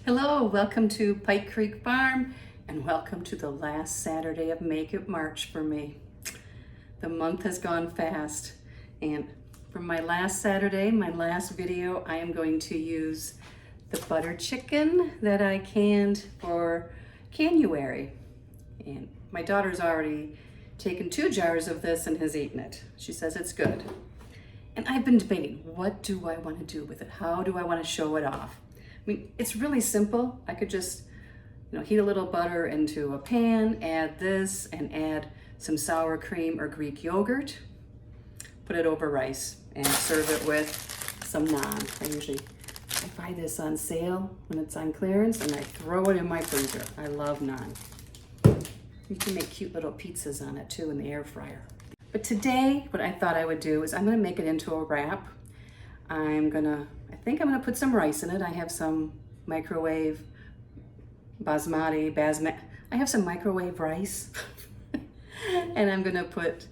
Hello, welcome to Pike Creek Farm and welcome to the last Saturday of March for me. The month has gone fast, and from my last Saturday, my last video, I am going to use the butter chicken that I canned for January. And my daughter's already taken 2 jars of this and has eaten it. She says it's good. And I've been debating, what do I want to do with it? How do I want to show it off? I mean, it's really simple. I could just, heat a little butter into a pan, add this, and add some sour cream or Greek yogurt, put it over rice, and serve it with some naan. I buy this on sale when it's on clearance, and I throw it in my freezer. I love naan. You can make cute little pizzas on it too in the air fryer. But today, what I thought I would do is I'm gonna make it into a wrap. I think I'm gonna put some rice in it. I have some microwave I have some microwave rice. And I'm gonna put,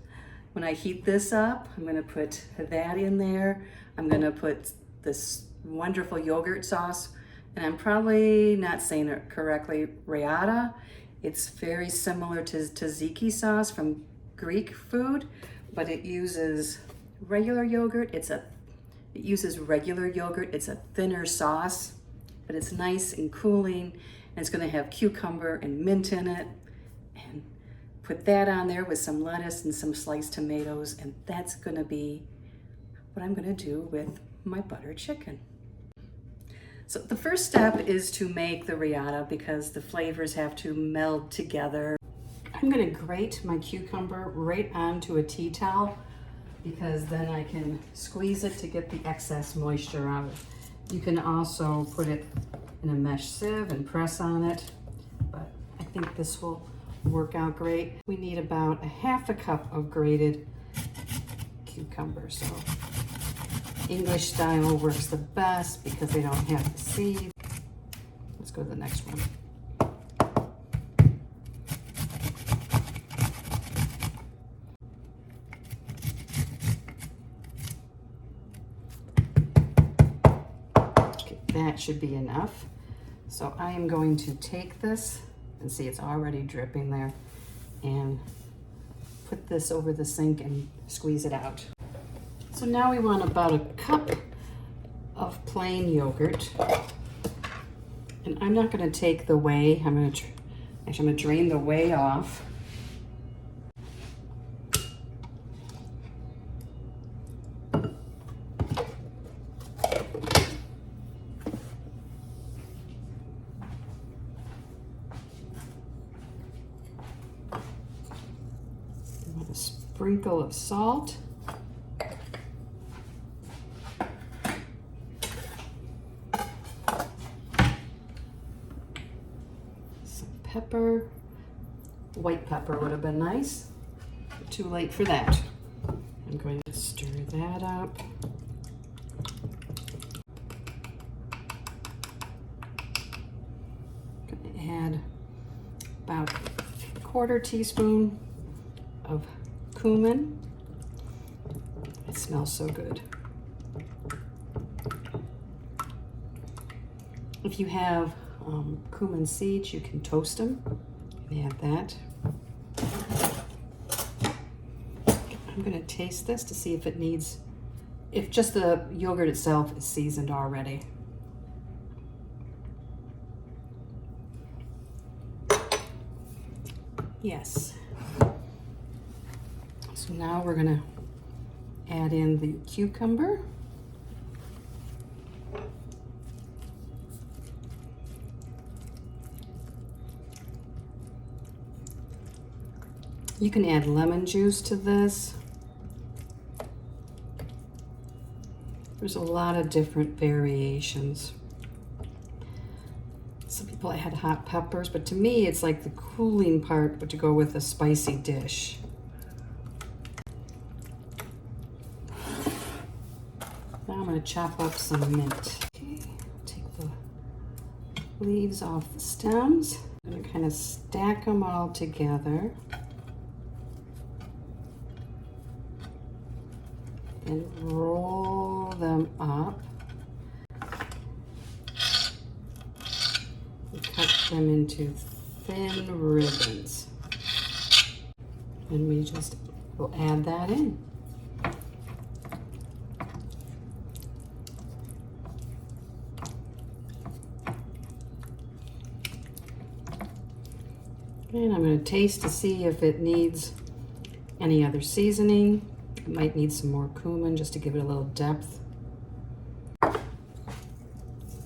when I heat this up, I'm gonna put that in there. I'm gonna put this wonderful yogurt sauce, and I'm probably not saying it correctly, riata. It's very similar to tzatziki sauce from Greek food, but it uses regular yogurt. It's a thinner sauce, but it's nice and cooling, and it's gonna have cucumber and mint in it. And put that on there with some lettuce and some sliced tomatoes, and that's gonna be what I'm gonna do with my butter chicken. So the first step is to make the riata because the flavors have to meld together. I'm gonna grate my cucumber right onto a tea towel because then I can squeeze it to get the excess moisture out. You can also put it in a mesh sieve and press on it, but I think this will work out great. We need about a half a cup of grated cucumber. So English style works the best because they don't have the seed. Let's go to the next one. That should be enough. So I am going to take this, and see it's already dripping there, and put this over the sink and squeeze it out. So now we want about a cup of plain yogurt. And I'm not gonna take the whey, I'm gonna drain the whey off. A sprinkle of salt. Some pepper. White pepper would have been nice. Too late for that. I'm going to stir that up. I'm going to add about a 1/4 teaspoon of cumin. It smells so good. If you have cumin seeds, you can toast them and add that. I'm gonna taste this to see if just the yogurt itself is seasoned already. Yes. So now we're gonna add in the cucumber. You can add lemon juice to this. There's a lot of different variations. Some people add hot peppers, but to me it's like the cooling part, but to go with a spicy dish. Now I'm going to chop up some mint. Okay, take the leaves off the stems. I'm going to kind of stack them all together. And roll them up. cut them into thin ribbons. And we just will add that in. And I'm going to taste to see if it needs any other seasoning. It might need some more cumin just to give it a little depth.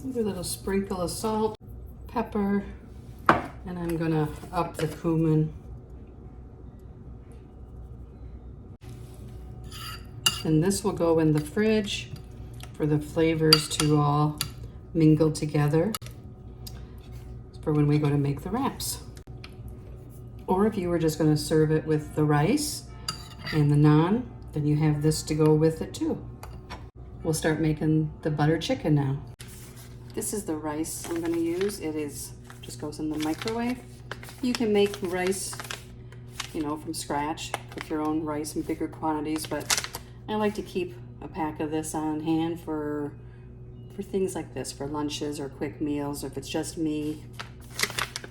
Maybe a little sprinkle of salt, pepper, and I'm going to up the cumin. And this will go in the fridge for the flavors to all mingle together for when we go to make the wraps. Or if you were just going to serve it with the rice and the naan, then you have this to go with it too. We'll start making the butter chicken now. This is the rice I'm going to use. It just goes in the microwave. You can make rice, from scratch, cook your own rice in bigger quantities, but I like to keep a pack of this on hand for things like this, for lunches or quick meals, or if it's just me.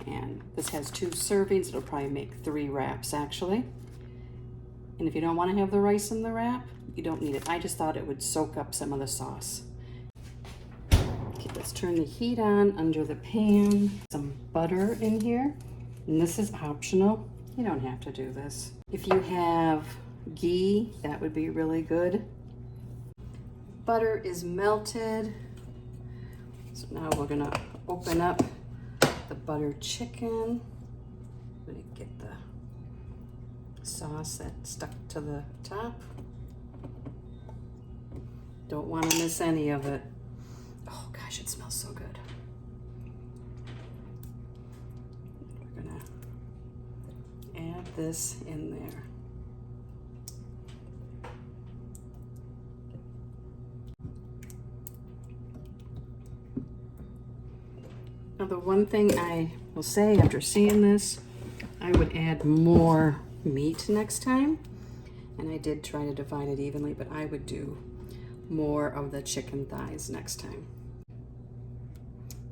And this has 2 servings. It'll probably make 3 wraps actually. And if you don't want to have the rice in the wrap, you don't need it. I just thought it would soak up some of the sauce. Okay, let's turn the heat on under the pan. Some butter in here. And this is optional. You don't have to do this. If you have ghee, that would be really good. Butter is melted. So now we're gonna open up the butter chicken. I'm gonna get the sauce that stuck to the top. Don't want to miss any of it. Oh gosh, it smells so good. We're gonna add this in there. Now the one thing I will say after seeing this, I would add more meat next time. And I did try to divide it evenly, but I would do more of the chicken thighs next time.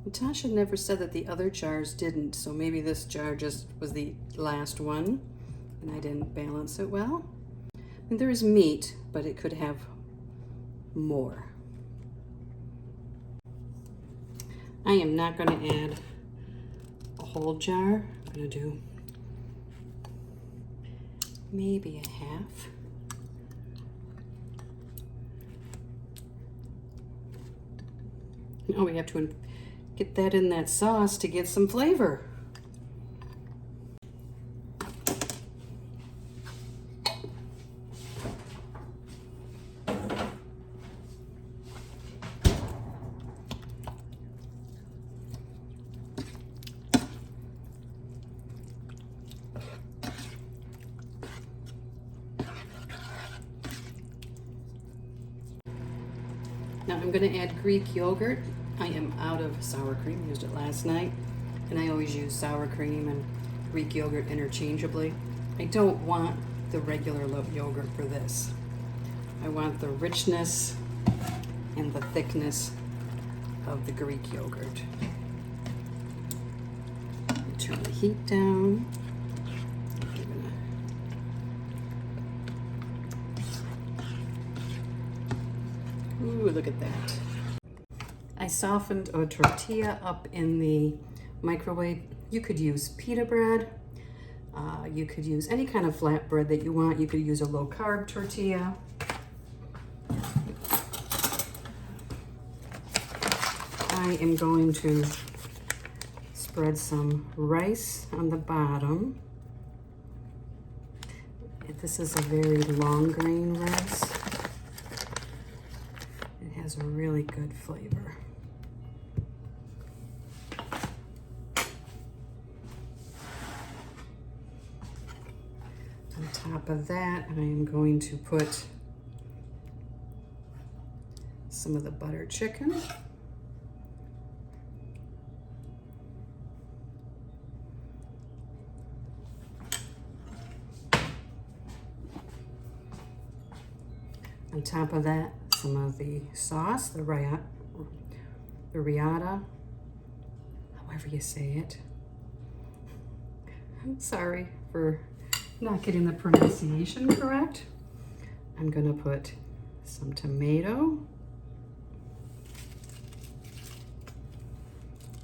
Natasha never said that the other jars didn't, so maybe this jar just was the last one and I didn't balance it well. I mean, there is meat, but it could have more. I am not going to add a whole jar. I'm going to do maybe a half. Now we have to get that in that sauce to get some flavor. Now I'm going to add Greek yogurt. I am out of sour cream. I used it last night, and I always use sour cream and Greek yogurt interchangeably. I don't want the regular yogurt for this. I want the richness and the thickness of the Greek yogurt. Turn the heat down. Ooh, look at that. I softened a tortilla up in the microwave. You could use pita bread. You could use any kind of flat bread that you want. You could use a low carb tortilla. I am going to spread some rice on the bottom. This is a very long grain rice. It has a really good flavor. On top of that, I am going to put some of the butter chicken. On top of that, some of the sauce, the riata. Oh, however you say it. I'm sorry for not getting the pronunciation correct. I'm gonna put some tomato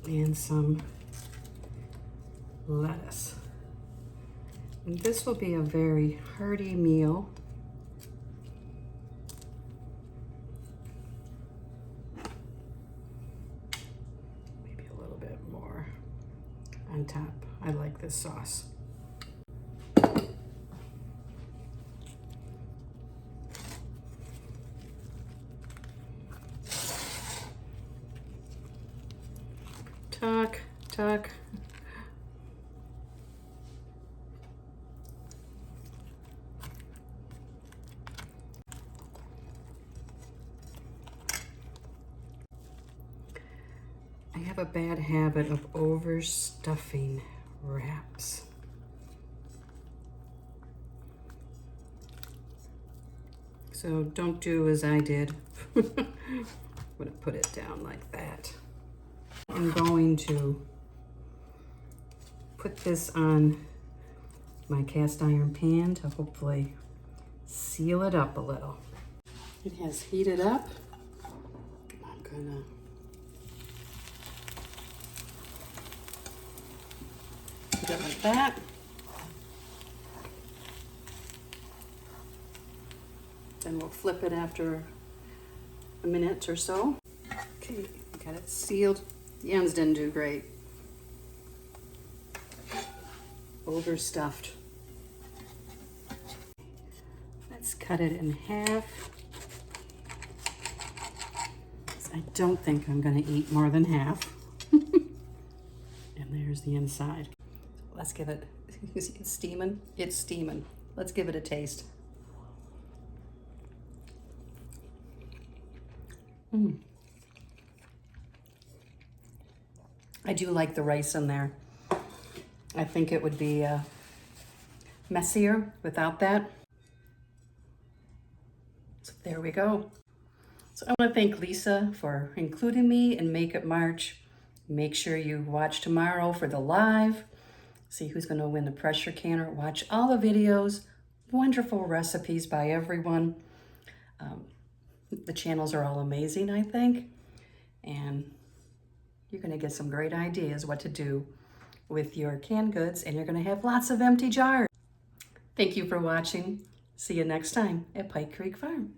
and some lettuce. And this will be a very hearty meal. Maybe a little bit more on top. I like this sauce. Tuck, tuck. I have a bad habit of overstuffing wraps. So don't do as I did. I'm gonna put it down like that. I'm going to put this on my cast iron pan to hopefully seal it up a little. It has heated up. I'm gonna put it like that. Then we'll flip it after a minute or so. Okay, got it sealed. The ends didn't do great. Overstuffed. Let's cut it in half. I don't think I'm gonna eat more than half. And there's the inside. Let's give it, you see it's steaming? It's steaming. Let's give it a taste. I do like the rice in there. I think it would be messier without that. So there we go. So I want to thank Leisa for including me in Make It March. Make sure you watch tomorrow for the live. See who's going to win the pressure canner. Watch all the videos. Wonderful recipes by everyone. The channels are all amazing, I think. And you're going to get some great ideas what to do with your canned goods, and you're going to have lots of empty jars. Thank you for watching. See you next time at Pike Creek Farm.